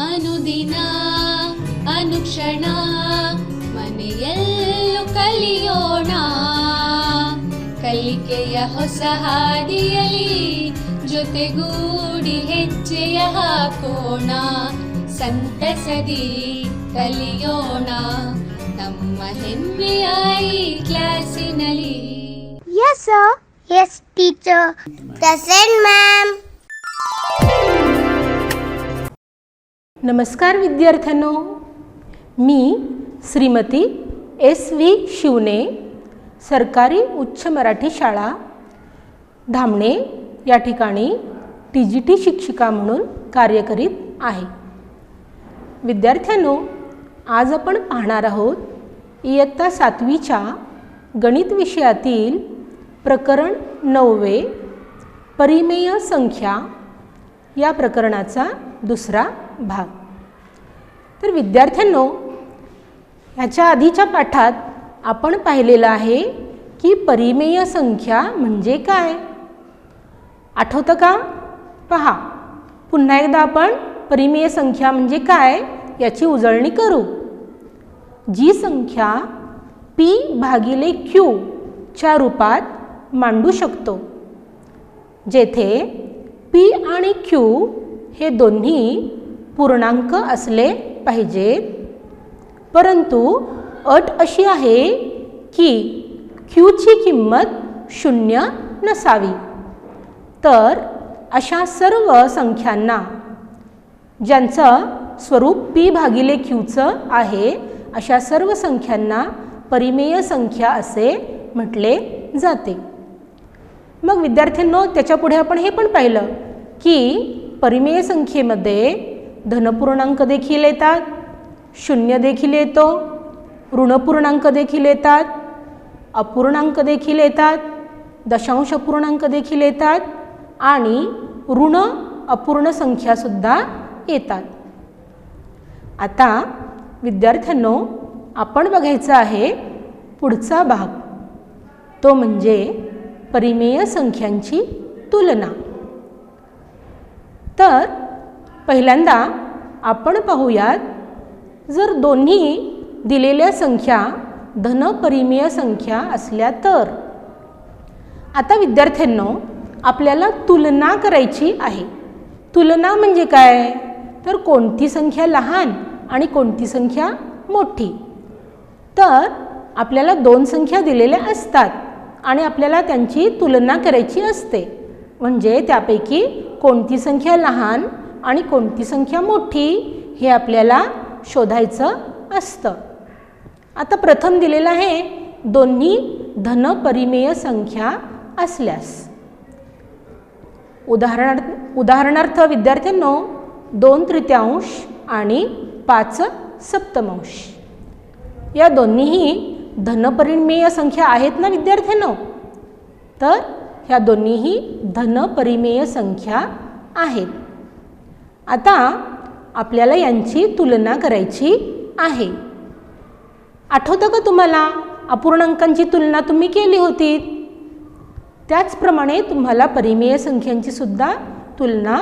ಅನುದಿನ ಅನುಕ್ಷಣ ಮನೆಯಲ್ಲೂ ಕಲಿಯೋಣ ಕಲಿಕೆಯ ಹೊಸ ಹಾದಿಯಲಿ ಜೊತೆಗೂಡಿ ಹೆಜ್ಜೆಯ ಹಾಕೋಣ ಸಂತಸದಿ ಕಲಿಯೋಣ ನಮ್ಮ ಹೆಮ್ಮೆಯ ಈ ಕ್ಲಾಸಿನಲ್ಲಿ. Yes sir. Yes teacher. Present ma'am. नमस्कार विद्यार्थ्यांनो, मी श्रीमती S.V. शिवने, सरकारी उच्च मराठी शाळा धामणे या ठिकाणी TGT शिक्षिका म्हणून कार्य करीत आहे. विद्यार्थ्यांनो, आज आपण पाहणार आहोत इयत्ता 7वीच्या गणित विषयातील प्रकरण 9 परिमेय संख्या या प्रकरणाचा दुसरा भाग. तर विद्यार्थ्यांनो, ह्याच्या आधीच्या पाठात आपण पाहिलेलं आहे की परिमेय संख्या म्हणजे काय. आठवतं का? पहा, पुन्हा एकदा आपण परिमेय संख्या म्हणजे काय याची उजळणी करू. जी संख्या p भागिले q च्या रूपात मांडू शकतो, जेथे p आणि q हे दोन्ही पूर्णांक असले पाहिजेत, परंतु अट अशी आहे की q ची किंमत 0 नसावी. तर अशा सर्व संख्यांना ज्यांचं स्वरूप p भागिले q चं आहे, अशा सर्व संख्यांना परिमेय संख्या असे म्हटले जाते. मग विद्यार्थ्यांनो, त्याच्यापुढे आपण हे पण पाहिलं की परिमेय संख्येमध्ये धनपूर्णांक देखील येतात, शून्य देखील येतो, ऋणपूर्णांक देखील येतात, अपूर्णांक देखील येतात, दशांश अपूर्णांक देखील येतात आणि ऋण अपूर्ण संख्यासुद्धा येतात. आता विद्यार्थ्यांनो, आपण बघायचा आहे पुढचा भाग, तो म्हणजे परिमेय संख्यांची तुलना. तर पहिल्यांदा आपण पाहूयात, जर दोन्ही दिलेल्या संख्या धनपरिमेय संख्या असल्या तर. आता विद्यार्थ्यांनो, आपल्याला तुलना करायची आहे. तुलना म्हणजे काय? तर कोणती संख्या लहान आणि कोणती संख्या मोठी. तर आपल्याला दोन संख्या दिलेल्या असतात आणि आपल्याला त्यांची तुलना करायची असते, म्हणजे त्यापैकी कोणती संख्या लहान आणि कोणती संख्या मोठी हे आपल्याला शोधायचं असतं. आता प्रथम दिलेलं आहे दोन्ही धनपरिमेय संख्या असल्यास. उदाहरणार्थ विद्यार्थ्यांनो, 2/3 आणि 5/7 या दोन्हीही धनपरिमेय संख्या आहेत ना विद्यार्थ्यांनो. तर ह्या दोन्हीही धनपरिमेय संख्या आहेत. आता आपल्याला यांची तुलना करायची आहे. आठवतं का तुम्हाला, अपूर्णांकांची तुलना तुम्ही केली होती. त्याचप्रमाणे तुम्हाला परिमेय संख्यांची सुद्धा तुलना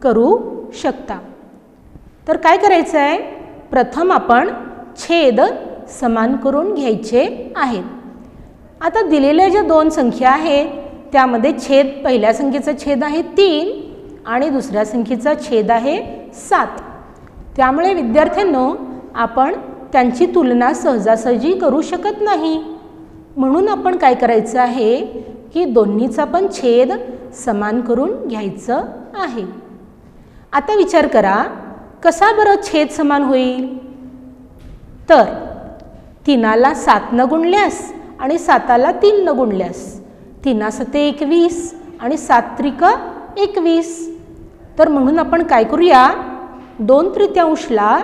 करू शकता. तर काय करायचं आहे, प्रथम आपण छेद समान करून घ्यायचे आहेत. आता दिलेल्या ज्या दोन संख्या आहेत त्यामध्ये छेद, पहिल्या संख्येचा छेद आहे 3 आणि दुसऱ्या संख्येचा छेद आहे 7. त्यामुळे विद्यार्थ्यांनो, आपण त्यांची तुलना सहजासहजी करू शकत नाही. म्हणून आपण काय करायचं आहे की दोन्हीचा पण छेद समान करून घ्यायचं आहे. आता विचार करा, कसा बरं छेद समान होईल. तर 3ला 7 गुणल्यास आणि 7ला 3 गुणल्यास 3 7 21 आणि 7 त्रिक 21. तर म्हणून आपण काय करूया, 2/3ला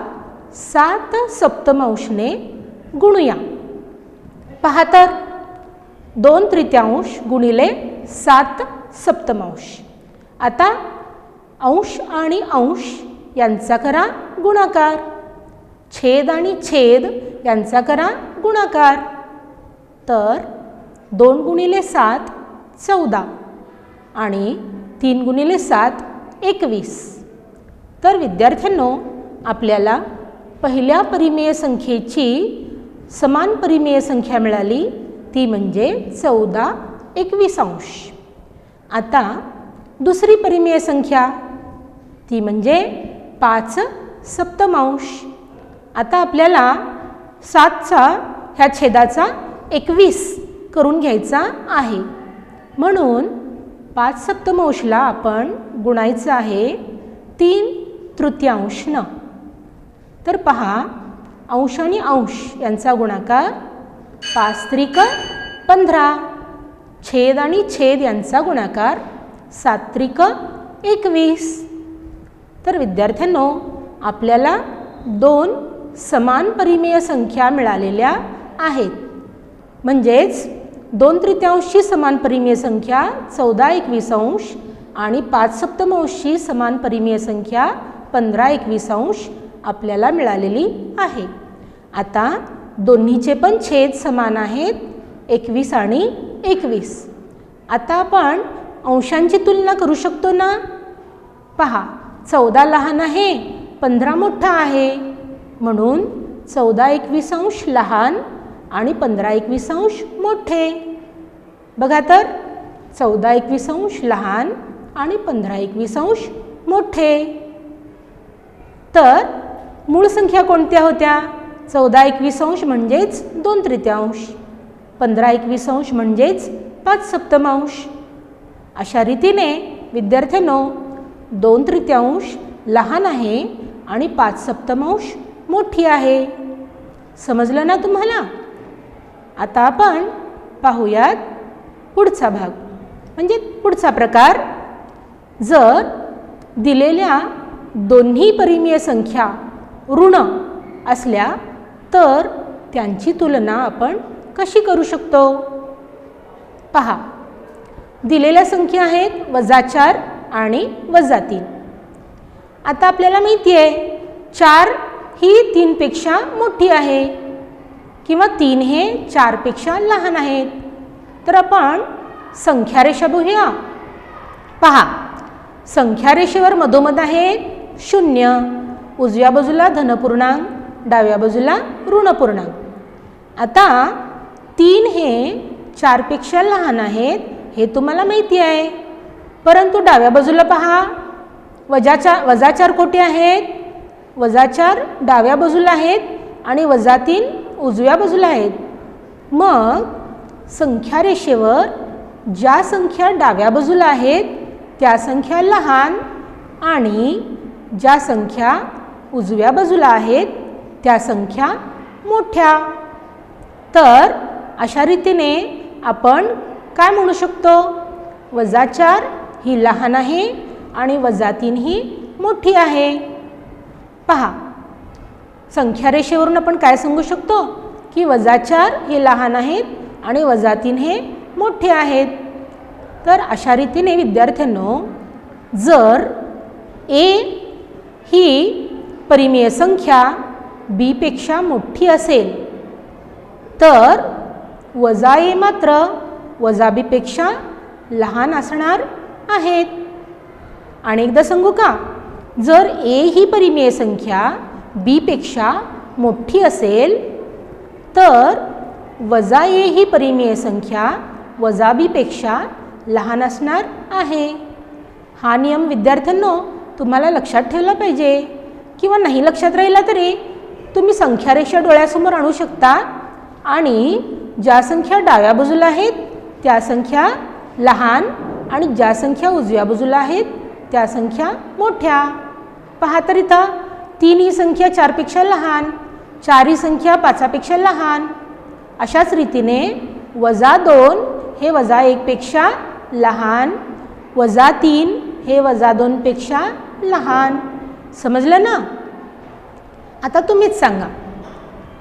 7/7 गुणूया. पहा तर, 2/3 गुणिले 7/7. आता अंश आणि अंश यांचा करा गुणाकार, छेद आणि छेद यांचा करा गुणाकार. तर 2 गुणिले 7 14 आणि 3 गुणिले 7 21. तर विद्यार्थ्यांनो, आपल्याला पहिल्या परिमेय संख्येची समान परिमेय संख्या मिळाली, ती म्हणजे 14/21. आता दुसरी परिमेय संख्या ती म्हणजे 5/7. आता आपल्याला 7चा ह्या छेदाचा 21 करून घ्यायचा आहे, म्हणून 5/7 आपण गुणायचं आहे 3/3. तर पहा, अंश आणि अंश यांचा गुणाकार 5×3=15, छेद आणि छेद यांचा गुणाकार 7×21. तर विद्यार्थ्यांनो, आपल्याला 2 समान परिमेय संख्या मिळालेल्या आहेत. म्हणजेच 2/3ची समान परिमेय संख्या 14/21 आणि 5/7ची समान परिमेय संख्या 15/21 आपल्याला मिळालेली आहे. आता दोन्हीचे पण छेद समान आहेत, 21 आणि 21. आता आपण अंशांची तुलना करू शकतो ना. पहा, 14 लहान आहे, 15 मोठा आहे, म्हणून 14/21 लहान आणि 15/21 मोठे. बघा तर, 14/21 लहान आणि 15/21 मोठे. तर मूळ संख्या कोणत्या होत्या? 14/21 म्हणजेच 2/3, 15/21 म्हणजेच 5/7. अशा रीतीने विद्यार्थ्यांनो, 2/3 लहान आहे आणि 5/7 मोठी आहे. समजलं ना तुम्हाला? आता आपण पाहूयात पुढचा भाग, म्हणजे पुढचा प्रकार. जर दिलेल्या दोन्ही परिमेय संख्या ऋण असल्या तर त्यांची तुलना आपण कशी करू शकतो? पहा, दिलेल्या संख्या आहेत -4 आणि -3. आता आपल्याला माहिती आहे 4 ही 3 पेक्षा मोठी आहे किंवा 3 हे 4 पेक्षा लहान आहेत. तर आपण संख्या रेषा बघूया. पहा, संख्या रेषेवर मधोमध आहे 0, उजव्या बाजूला धनपूर्णांक, डाव्या बाजूला ऋणपूर्णांक. आता 3 हे 4 पेक्षा लहान आहेत हे तुम्हाला माहिती आहे, परंतु डाव्या बाजूला पहा, -4 कोठे आहेत? -4 डाव्या बाजूला आहेत आणि -3 उजव्या बाजूला आहेत. मग संख्या रेषेवर ज्या संख्या डाव्या बाजूला आहेत त्या संख्या लहान आणि ज्या संख्या उजव्या बाजूला आहेत त्या संख्या मोठ्या. तर अशा रीतीने आपण काय म्हणू शकतो? -4 ही लहान आहे आणि -3 ही मोठी आहे. पहा, संख्या रेषेवरून आपण काय सांगू शकतो की -4 हे लहान आहेत आणि -3 हे मोठे आहेत. तर अशा रीतीने विद्यार्थ्यांनो, जर A ही परिमेय संख्या B पेक्षा मोठी असेल तर -A मात्र -B पेक्षा लहान असणार आहेत. आणि एकदा सांगू का? जर A ही परिमेय संख्या B पेक्षा मोठी असेल तर -A ही परिमेय संख्या -B पेक्षा लहान असणार आहे. हा नियम विद्यार्थ्यांनो तुम्हाला लक्षात ठेवला पाहिजे, किंवा नाही लक्षात राहिला तरी तुम्ही संख्या रेषा डोळ्यासमोर आणू शकता आणि ज्या संख्या डाव्या बाजूला आहेत त्या संख्या लहान आणि ज्या संख्या उजव्या बाजूला आहेत त्या संख्या मोठ्या. पहा तर इथं 3 ही संख्या 4 पेक्षा लहान, 4 ही संख्या 5 पेक्षा लहान. अशाच रीतीने -2 हे -1 पेक्षा लहान, -3 हे -2 पेक्षा लहान. समजलं ना? आता तुम्हीच सांगा,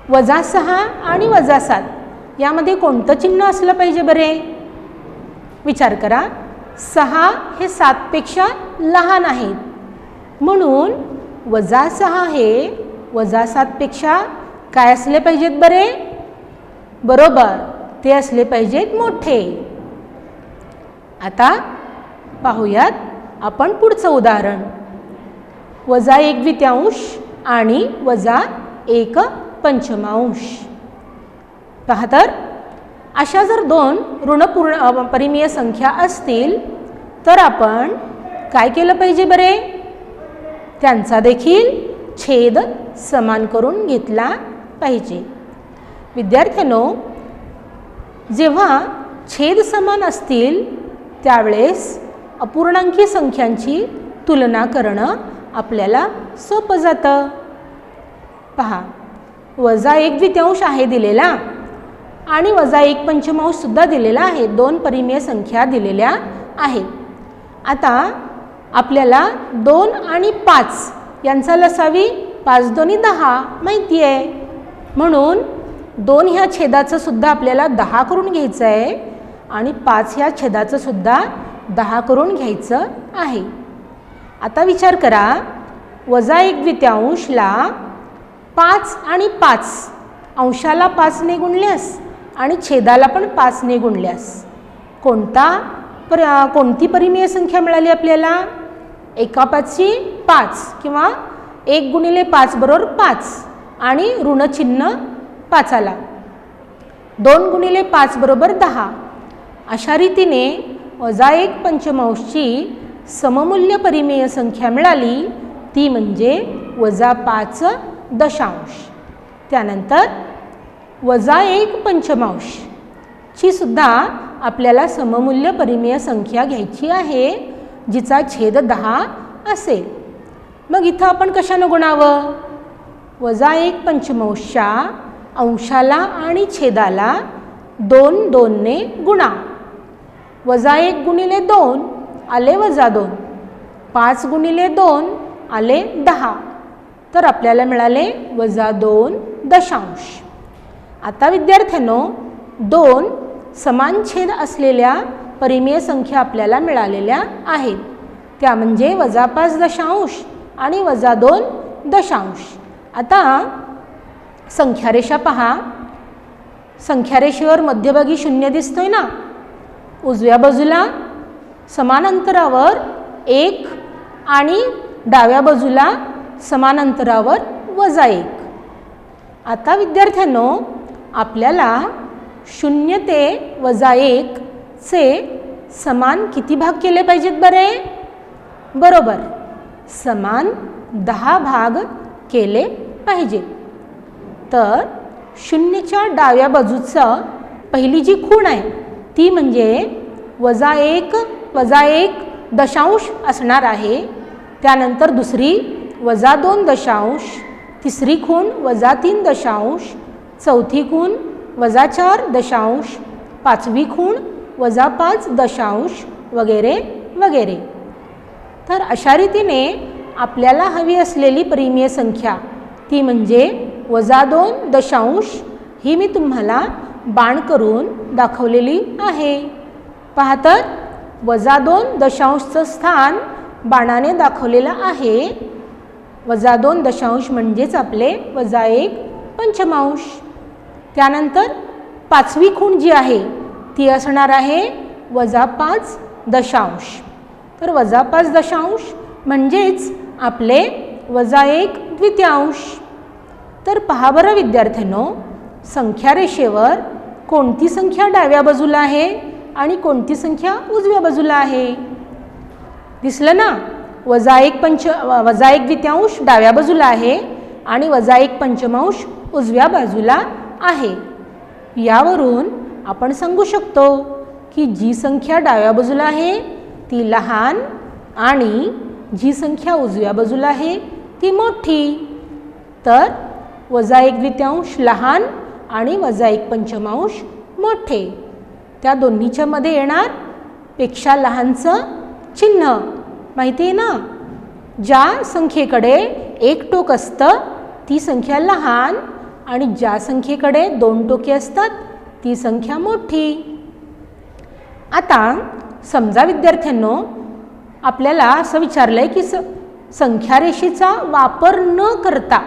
-6 आणि -7 यामध्ये कोणतं चिन्ह असलं पाहिजे बरे? विचार करा. 6 हे 7 पेक्षा लहान आहेत, म्हणून -6 हे -7 पेक्षा काय असले पाहिजेत बरे? बरोबर, ते असले पाहिजेत मोठे. आता पाहूयात आपण पुढचं उदाहरण. -1/2 आणि -1/5. पहा तर अशा जर दोन ऋणपूर्ण परिमेय संख्या असतील तर आपण काय केलं पाहिजे बरे? त्यांचा देखील छेद समान करून घेतला पाहिजे. विद्यार्थ्यांनो, जेव्हा छेद समान असतील त्यावेळेस अपूर्णांकी संख्यांची तुलना करणं आपल्याला सोपं जातं. पहा, -1/2 आहे दिलेला आणि -1/5 सुद्धा दिलेला आहे. दोन परिमेय संख्या दिलेल्या आहेत. आता आपल्याला 2 आणि 5 यांचा लसावी 5 दोन्ही 10 माहिती आहे, म्हणून 2 ह्या छेदाचं सुद्धा आपल्याला 10 करून घ्यायचं आहे आणि 5 ह्या छेदाचं सुद्धा 10 करून घ्यायचं आहे. आता विचार करा, -1/2 ला 5 आणि 5 अंशाला 5 ने गुणल्यास आणि छेदाला पण 5 ने गुणल्यास कोणती परिमेय संख्या मिळाली आपल्याला? 1/5 5 किंवा 1 × 5 = 5 आणि ऋणचिन्ह 5 आला. 2 × 5 = 10. अशा रीतीने -1/5 सममूल्य परिमेय संख्या मिळाली, ती म्हणजे -5.5. त्यानंतर -1/5 ची सुद्धा आपल्याला सममूल्य परिमेय संख्या घ्यायची आहे, जिचा छेद 10 असेल. मग इथं आपण कशानं गुणावं? -1/5 च्या अंशाला आणि छेदाला 2 ने गुणा. -1 × 2 आले -2, 5 × 2 आले 10, तर आपल्याला मिळाले -2.5. आता विद्यार्थ्यांनो, 2 समान छेद असलेल्या परिमेय संख्या आपल्याला मिळालेल्या आहेत. त्या म्हणजे -5.5 आणि -2.5. आता संख्यारेषा पहा. संख्यारेषेवर मध्यभागी 0 दिसतोय ना. उजव्या बाजूला समान अंतरावर 1 आणि डाव्या बाजूला समान अंतरावर -1. आता विद्यार्थ्यांनो, आपल्याला 0 ते -1 चे समान किती भाग केले पाहिजेत बरे? बरोबर, समान 10 भाग केले पाहिजे. तर 0च्या डाव्या बाजूचं पहिली जी खूण आहे ती म्हणजे -1 असणार आहे. त्यानंतर दुसरी -2, तिसरी खूण -3, चौथी खूण -4, पाचवी खूण -5 वगैरे वगैरे. तर अशा रीतीने आपल्याला हवी असलेली परिमेय संख्या ती म्हणजे -2.5 ही मी तुम्हाला बाण करून दाखवलेली आहे. पहा तर, -2.5चं स्थान बाणाने दाखवलेलं आहे. -2.5 म्हणजेच आपले -1/5. त्यानंतर पाचवी खूण जी आहे ती असणार आहे -5.5. तर -5.5 म्हणजेच आपले -1/2. तर पहा बरं विद्यार्थ्यांनो, संख्यारेषेवर कोणती संख्या डाव्या बाजूला आहे आणि कोणती संख्या उजव्या बाजूला आहे? दिसलं ना? -1/2 डाव्या बाजूला आहे आणि -1/5 उजव्या बाजूला आहे. यावरून आपण सांगू शकतो की जी संख्या डाव्या बाजूला आहे ती लहान आणि जी संख्या उजव्या बाजूला आहे ती मोठी. तर -1/2 लहान आणि -1/5 मोठे. त्या दोन्हीच्या मध्ये येणार पेक्षा लहानचं चिन्ह माहिती आहे ना? ज्या संख्येकडे एक टोक असतं ती संख्या लहान आणि ज्या संख्येकडे 2 टोके असतात ती संख्या मोठी. आता समजा विद्यार्थ्यांनो, आपल्याला असं विचारलंय की संख्यारेषेचा वापर न करता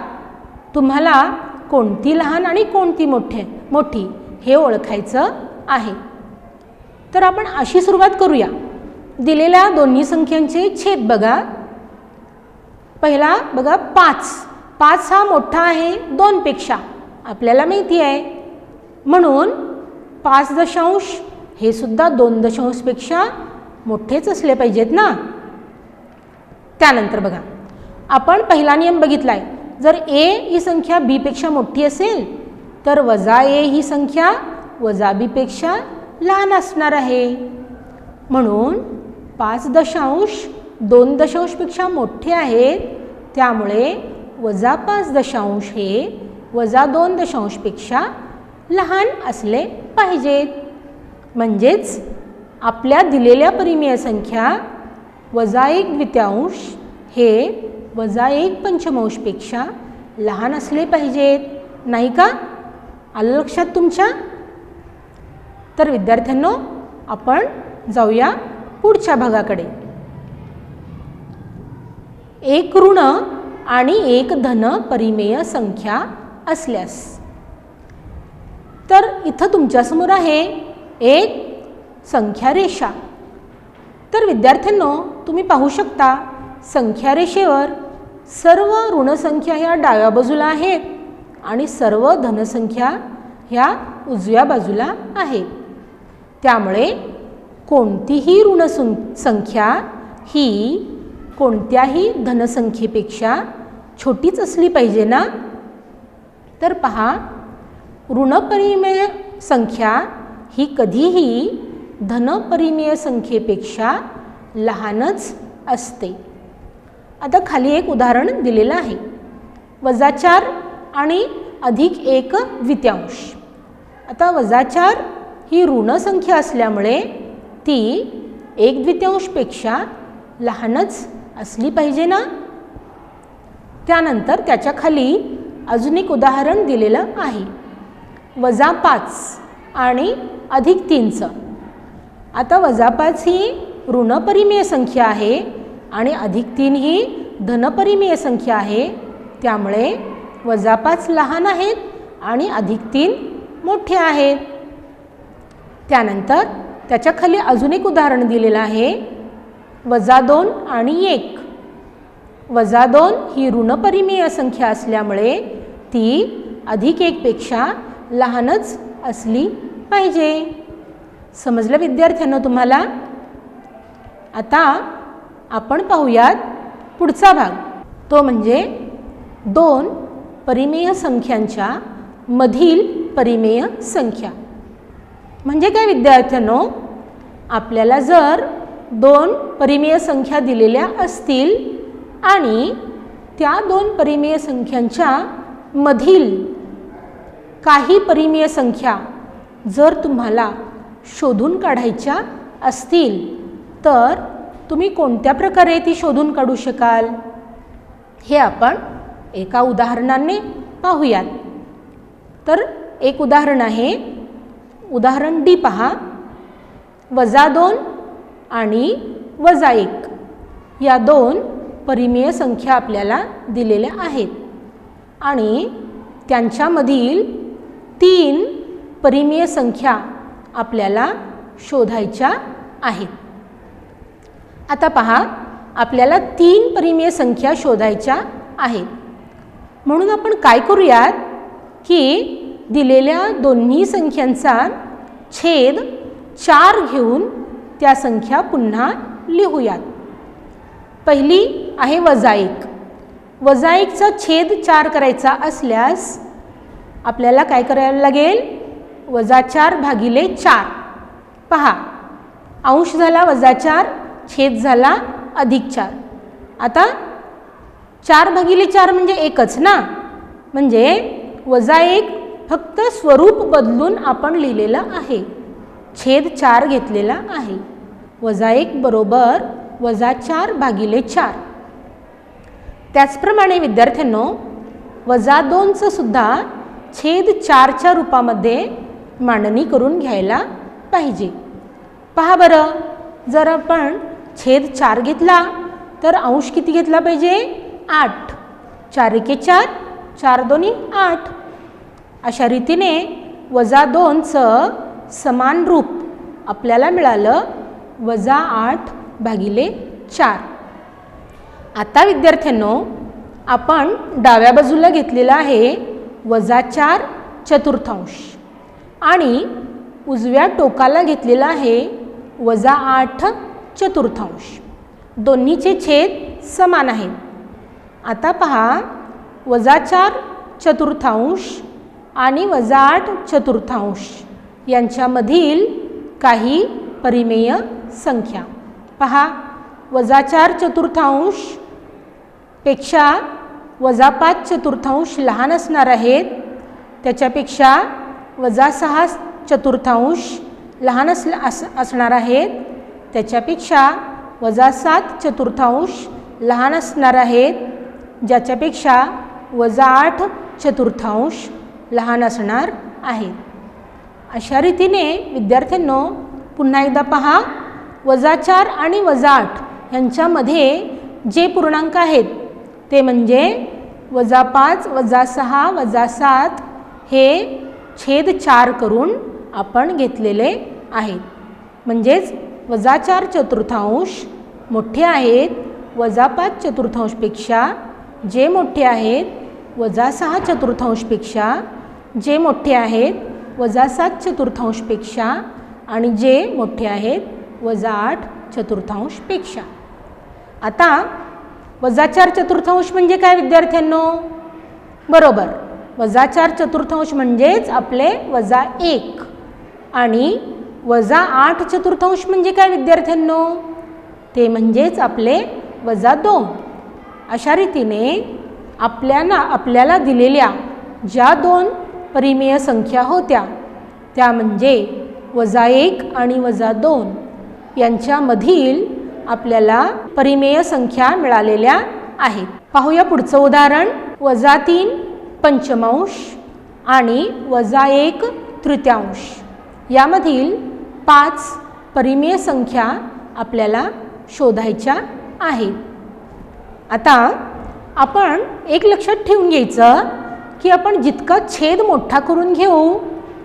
तुम्हाला कोणती लहान आणि कोणती मोठी हे ओळखायचं आहे. तर आपण अशी सुरुवात करूया. दिलेल्या दोन्ही संख्यांचे छेद बघा. पहिला बघा 5. 5 हा मोठा आहे 2 पेक्षा, आपल्याला माहिती आहे. म्हणून 5 दशांश हे सुद्धा 2 दशांशपेक्षा मोठेच असले पाहिजेत ना. त्यानंतर बघा, आपण पहिला नियम बघितला आहे. जर a ही संख्या b पेक्षा मोठी असेल तर वजा a ही संख्या वजा b पेक्षा लहान असणार आहे. म्हणून 5 दशांश 2 दशांशपेक्षा मोठे आहेत, त्यामुळे वजा 5 दशांश हे वजा 2 दशांशपेक्षा लहान असले पाहिजेत. म्हणजेच आपल्या दिलेल्या परिमेय संख्या वजा 1 द्वितीयांश हे वजा 1 पंचमांशपेक्षा लहान असले पाहिजेत, नाही का? आलं लक्षात तुमच्या? तर विद्यार्थ्यांनो, आपण जाऊया पुढच्या भागाकडे. 1 ऋण आणि 1 धन परिमेय संख्या असल्यास. तर इथं तुमच्यासमोर आहे एक संख्या रेषा. तर विद्यार्थ्यांनो, तुम्ही पाहू शकता संख्या रेषेवर सर्व ऋणसंख्या ह्या डाव्या बाजूला आहेत आणि सर्व धनसंख्या ह्या उजव्या बाजूला आहेत. त्यामुळे कोणतीही ऋणसंख्या ही कोणत्याही धनसंख्येपेक्षा छोटीच असली पाहिजे ना. तर पहा, ऋणपरिमेय संख्या ही कधीही धनपरिमेय संख्येपेक्षा लहानच असते. आता खाली एक उदाहरण दिलेलं आहे. वजा 4 आणि अधिक 1 द्वितीयांश. आता वजा 4 ही ऋण संख्या असल्यामुळे ती 1 द्वितीयांशपेक्षा लहानच असली पाहिजे ना. त्यानंतर त्याच्या खाली अजून एक उदाहरण दिलेलं आहे. वजा 5 आणि अधिक 3चं. आता वजा 5 ही ऋणपरिमेय संख्या आहे आणि अधिक 3 ही धनपरिमेय संख्या आहे, त्यामुळे वजा 5 लहान आहेत आणि अधिक 3 मोठे आहेत. त्यानंतर त्याच्या खाली अजून एक उदाहरण दिलेलं आहे. वजा 2 आणि 1. वजा 2 ही ऋणपरिमेय संख्या असल्यामुळे ती अधिक 1 पेक्षा लहानच असली पाहिजे. समजलं विद्यार्थ्यांनो तुम्हाला? आता आपण पाहूयात पुढचा भाग, तो म्हणजे 2 परिमेय संख्यांच्या मधील परिमेय संख्या. म्हणजे काय विद्यार्थ्यांनो, आपल्याला जर 2 परिमेय संख्या दिलेल्या असतील आणि त्या 2 परिमेय संख्यांच्या मधील काही परिमेय संख्या जर तुम्हाला शोधून काढायच्या असतील तर तुम्ही कोणत्या प्रकारे ती शोधून काढू शकाल, हे आपण एका उदाहरणाने पाहूयात. तर एक उदाहरण आहे. उदाहरण डी पहा. वजा 2 आणि वजा 1 या 2 परिमेय संख्या आपल्याला दिलेल्या आहेत आणि त्यांच्यामधील 3 परिमेय संख्या आपल्याला शोधायच्या आहेत. आता पहा, आपल्याला 3 परिमेय संख्या शोधायच्या आहेत. म्हणून आपण काय करूयात की दिलेल्या दोन्ही संख्यांचा छेद 4 घेऊन त्या संख्या पुन्हा लिहूयात. पहिली आहे वजा 1. वजा 1चा छेद 4 करायचा असल्यास आपल्याला काय करायला लागेल? वजा 4 भागिले 4. पहा, अंश झाला वजा 4, छेद झाला अधिक 4. आता 4 भागिले 4 म्हणजे 1च ना. म्हणजे वजा 1 फक्त स्वरूप बदलून आपण लिहिलेलं आहे, छेद 4 घेतलेला आहे. वजा 1 बरोबर वजा 4 भागिले 4. त्याचप्रमाणे विद्यार्थ्यांनो, वजा 2चं सुद्धा छेद 4च्या रूपामध्ये मांडणी करून घ्यायला पाहिजे. पहा बरं, जर आपण छेद 4 घेतला तर अंश किती घेतला पाहिजे? 8. 4 एके 4, 4 दोन्ही 8. अशा रीतीने वजा 2चं समान रूप आपल्याला मिळालं वजा 8 भागिले 4. आता विद्यार्थ्यांनो, आपण डाव्या बाजूला घेतलेला आहे -4/4 आणि उजव्या टोकाला घेतलेला आहे -8/4. दोन्हीचे छेद समान आहेत. आता पहा -4/4 आणि -8/4 यांच्यामधील काही परिमेय संख्या पहा. -4/4 पेक्षा -5/4 लहान असणार आहेत. त्याच्यापेक्षा -6/4 लहान असणार आहेत. त्याच्यापेक्षा -7/4 लहान असणार आहेत. ज्याच्यापेक्षा -8/4 लहान असणार आहेत. अशा रीतीने विद्यार्थ्यांनो पुन्हा एकदा पहा. -4 आणि -8 यांच्यामध्ये जे पूर्णांक आहेत ते म्हणजे -5, -6, -7 हे छेद 4 करून आपण घेतलेले आहेत. म्हणजेच -4/4 मोठे आहेत -5/4 पेक्षा. जे मोठे आहेत -6/4 पेक्षा. जे मोठे आहेत -7/4 पेक्षा. आणि जे मोठे आहेत -8/4 पेक्षा. आता -4/4 म्हणजे काय विद्यार्थ्यांनो? बरोबर, -4/4 म्हणजेच आपले -1 आणि -8/4 म्हणजे काय विद्यार्थ्यांनो? ते म्हणजेच आपले -2. अशा रीतीने आपल्याला दिलेल्या ज्या 2 परिमेय संख्या होत्या त्या म्हणजे -1 आणि -2 यांच्यामधील आपल्याला परिमेय संख्या मिळालेल्या आहेत. पाहूया पुढचं उदाहरण. -3/5 आणि -1/3 यामधील 5 परिमेय संख्या आपल्याला शोधायच्या आहेत. आता आपण एक लक्षात ठेवून घ्यायचं की आपण जितका छेद मोठा करून घेऊ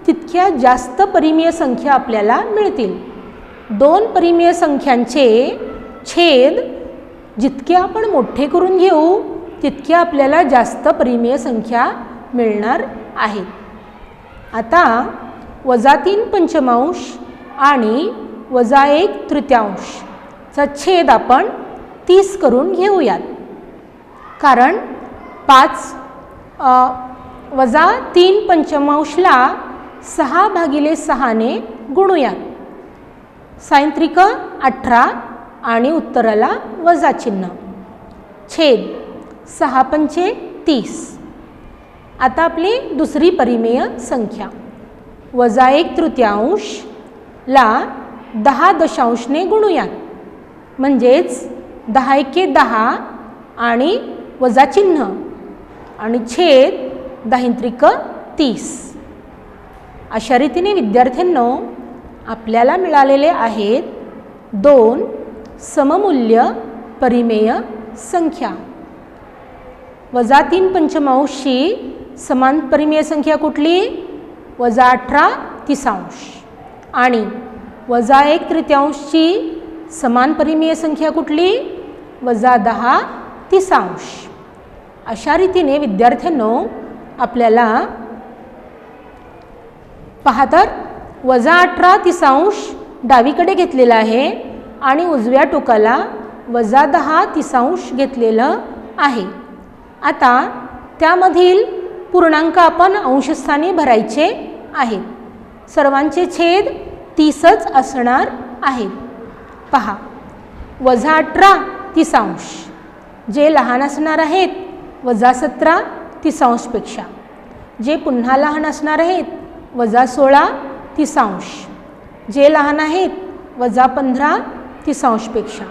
तितक्या जास्त परिमेय संख्या आपल्याला मिळतील. 2 परिमेय संख्यांचे छेद जितके आपण मोठे करून घेऊ तितके आपल्याला जास्त परिमेय संख्या मिळणार आहेत. आता -3/5 आणि -1/3 चा छेद आपण 30 करून घेऊयात. कारण 3/5 ला 6/6 ने गुणूयात. सायंत्रिक 18 आणि उत्तराला वजा चिन्ह. छेद 6×5 30. आता आपली दुसरी परिमेय संख्या -1/3 ला 10 ने गुणूयात. म्हणजेच 10×1 10 आणि वजा चिन्ह आणि छेद 10×3 30. अशा रीतीने विद्यार्थ्यांनो आपल्याला मिळालेले आहेत 2 सममूल्य परिमेय संख्या. -3/5 ची समान परिमेय संख्या कुठली? -18/30 आणि -1/3 ची समान परिमेय संख्या कुठली? -10/30. अशा रीतीने विद्यार्थ्यांनो आपल्याला पहा तर -18/30 डावीकडे घेतलेला आहे आणि उजव्या टोकाला -10/30 घेतलेलं आहे. आता त्यामधील पूर्णांक आपण अंशस्थानी भरायचे आहेत. सर्वांचे छेद 30च असणार आहेत. पहा -18/30 जे लहान असणार आहेत -17/30 पेक्षा. जे पुन्हा लहान असणार आहेत -16/30. जे लहान आहेत -15/30 पेक्षा.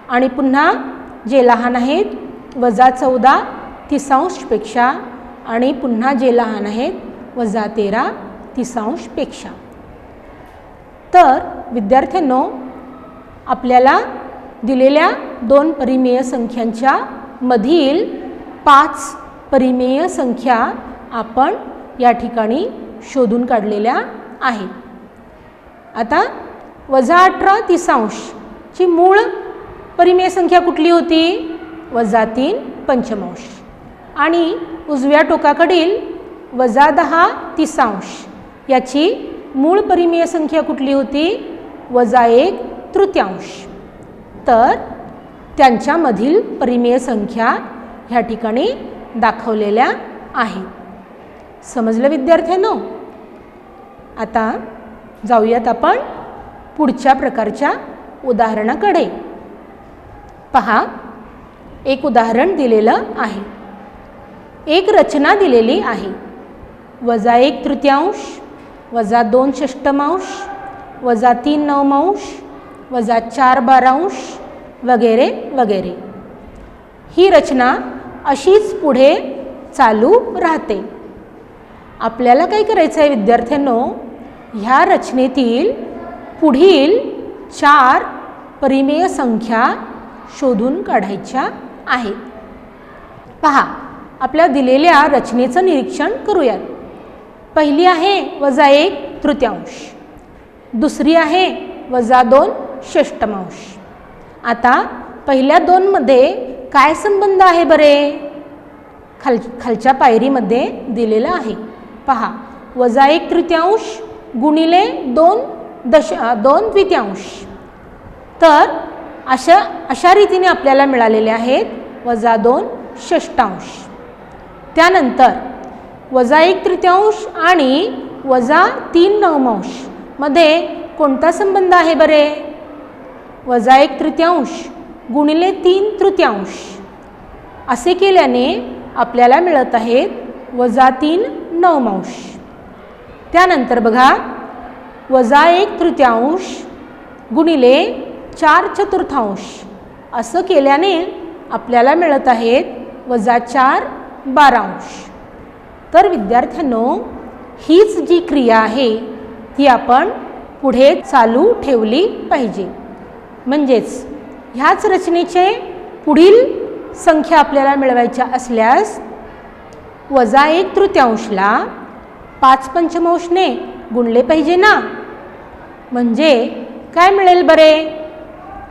आणि पुन्हा जे लहान आहेत -14/30 पेक्षा. आणि पुन्हा जे लहान आहेत -13/30 पेक्षा. तर विद्यार्थ्यांनो आपल्याला दिलेल्या 2 परिमेय संख्यांच्या मधील 5 परिमेय संख्या आपण या ठिकाणी शोधून काढलेल्या आहेत. आता -18/30 ची मूळ परिमेय संख्या कुठली होती? -3 पंचमांश आणि उजव्या टोकाकडील -10 तिसांश याची मूळ परिमेय संख्या कुठली होती? -1 तृतीयांश. तर त्यांच्यामधील परिमेय संख्या ह्या ठिकाणी दाखवलेल्या आहेत. समजलं विद्यार्थ्यांनो? आता जाऊयात आपण पुढच्या प्रकारच्या उदाहरणाकडे. पहा, एक उदाहरण दिलेलं आहे. एक रचना दिलेली आहे. -1 तृतीयांश, -2 षष्टमांश, -3 नवमांश, -4 बारांश वगैरे वगैरे. ही रचना अशीच पुढे चालू राहते. आपल्याला काय करायचं आहे विद्यार्थ्यांनो? ह्या रचनेतील पुढील 4 परिमेय संख्या शोधून काढायच्या आहेत. पहा, आपल्या दिलेल्या रचनेचं निरीक्षण करूयात. पहिली आहे -1 तृतीयांश, दुसरी आहे -2 षष्टमांश. आता पहिल्या दोनमध्ये काय संबंध आहे बरे? खालच्या पायरीमध्ये दिलेलं आहे. पहा, -1 तृतीयांश गुणिले 2 द्वितीयांश. तर अशा रीतीने आपल्याला मिळालेले आहेत -2 षष्टांश. त्यानंतर -1 तृतीयांश आणि -3 नवमांश मध्ये कोणता संबंध आहे बरे? -1 तृतीयांश गुणिले 3 तृतीयांश. असे केल्याने आपल्याला मिळत आहेत -3 नवमांश. त्यानंतर बघा, -1 तृतीयांश गुणिले 4 चतुर्थांश. असं केल्याने आपल्याला मिळत आहेत -4 बारांश. तर विद्यार्थ्यांनो, हीच जी क्रिया आहे ती आपण पुढे चालू ठेवली पाहिजे. म्हणजेच ह्याच रचनेचे पुढील संख्या आपल्याला मिळवायच्या असल्यास -1 तृतीयांशला 5 पंचमांशने गुणले पाहिजे ना. म्हणजे काय मिळेल बरे?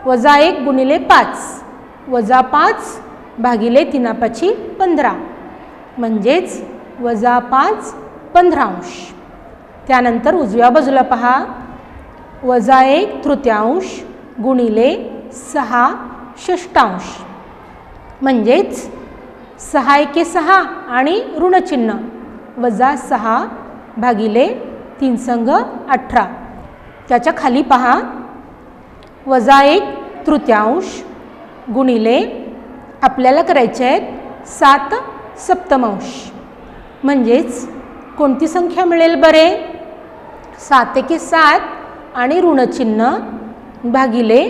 -1 गुणिले 5 -5 भागिले 3 15 म्हणजेच -5 पंधरांश. त्यानंतर उजव्या बाजूला पहा, -1 तृतीयांश गुणिले 6 षष्टांश म्हणजेच 6 एके 6 आणि ऋणचिन्ह -6 भागिले 3 संघ 18. त्याच्या खाली पहा, -1 तृतीयांश गुणिले आपल्याला करायचे आहेत 7 सप्तमांश. म्हणजेच कोणती संख्या मिळेल बरे? 7 एके 7 आणि ऋणचिन्ह भागिले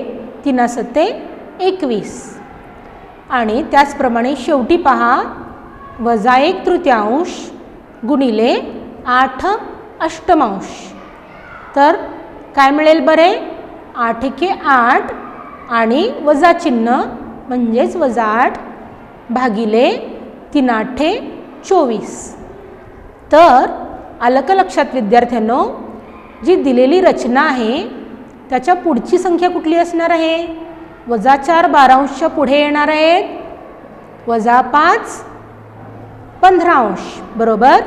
3 सत्ते 21. आणि त्याचप्रमाणे शेवटी पहा, -1 तृतीयांश गुणिले 8 अष्टमांश. तर काय मिळेल बरे? 8 एके 8 आणि वजा चिन्ह म्हणजेच -8 भागिले 3 8 24. तर आलं का लक्षात विद्यार्थ्यांनो? जी दिलेली रचना आहे त्याच्या पुढची संख्या कुठली असणार आहे? -4 बारांशच्या पुढे येणार आहेत -5 पंधरांश. बरोबर.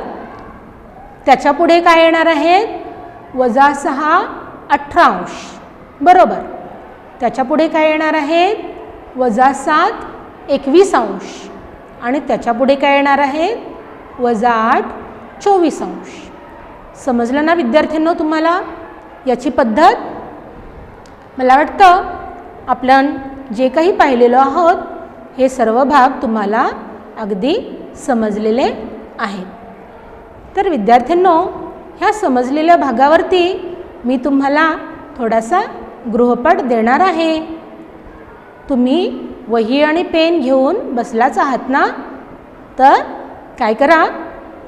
त्याच्या पुढे काय येणार आहेत? -6 18अंश. बरोबर. त्याच्या पुढे काय येणार आहेत? -7 21अंश. आणि त्याच्या पुढे काय येणार आहेत? -8 24अंश. समजलं ना विद्यार्थ्यांनो तुम्हाला याची पद्धत? मला वाटतं आपण जे काही पाहिलेलो आहोत हे सर्व भाग तुम्हाला अगदी समजलेले आहेत. तर विद्यार्थ्यांनो, ह्या समजलेल्या भागावरती मी तुम्हाला थोडासा गृहपाठ देणार आहे. तुम्ही वही आणि पेन घेऊन बसलाच आहात ना? तर काय करा,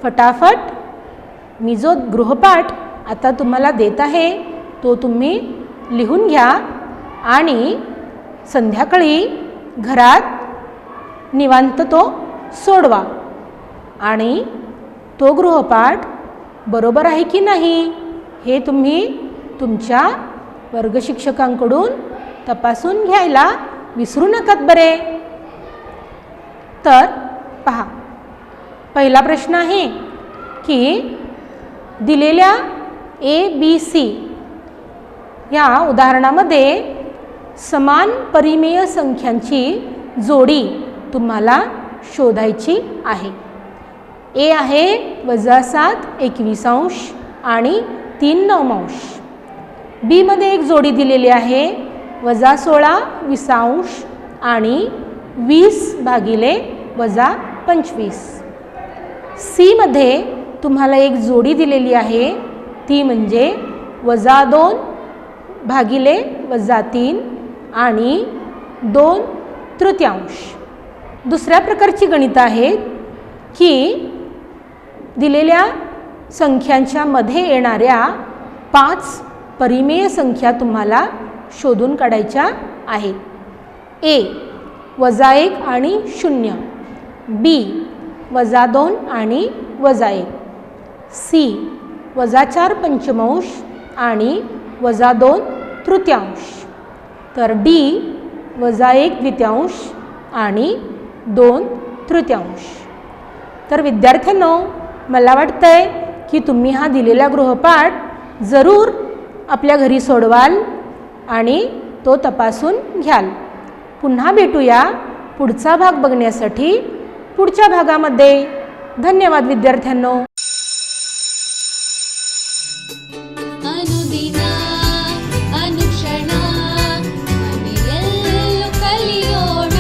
फटाफट मी जो गृहपाठ आता तुम्हाला देत आहे तो तुम्ही लिहून घ्या आणि संध्याकाळी घरात निवांत तो सोडवा. आणि तो गृहपाठ बरोबर आहे की नाही हे तुम्ही तुमच्या वर्गशिक्षकांकडून तपासून घ्यायला विसरू नकात बरे. तर पहा, पहिला प्रश्न आहे की दिलेल्या ABC या उदाहरणामध्ये समान परिमेय संख्यांची जोडी तुम्हाला शोधायची आहे. ए आहे -7/21 आणि 3/9. बी मध्ये एक जोडी दिलेली आहे -16/20 आणि 20/25. सी मध्ये तुम्हाला एक जोडी दिलेली आहे, ती म्हणजे -2/-3 आणि 2/3. दुसऱ्या प्रकारची गणितं आहेत की दिलेल्या संख्यांच्या मध्ये येणाऱ्या 5 परिमेय संख्या तुम्हाला शोधून काढायच्या आहेत. ए -1 आणि 0, बी -2 आणि -1, सी -4/5 आणि -2/3, तर डी -1/2 आणि 2/3. तर विद्यार्थ्यांनो, मला वाटतंय की तुम्ही हा दिलेला गृहपाठ जरूर आपल्या घरी सोडवाल आणि तो तपासून घ्याल. पुन्हा भेटूया पुढचा भाग बघण्यासाठी पुढच्या भागामध्ये. धन्यवाद विद्यार्थ्यांनो. ಅನುದಿನ ಅನುಕ್ಷಣ ಮನೆಯಲ್ಲೂ ಕಲಿಯೋಣ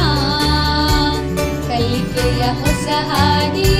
ಕಲಿಕೆಯ ಹೊಸ ಹಾದಿ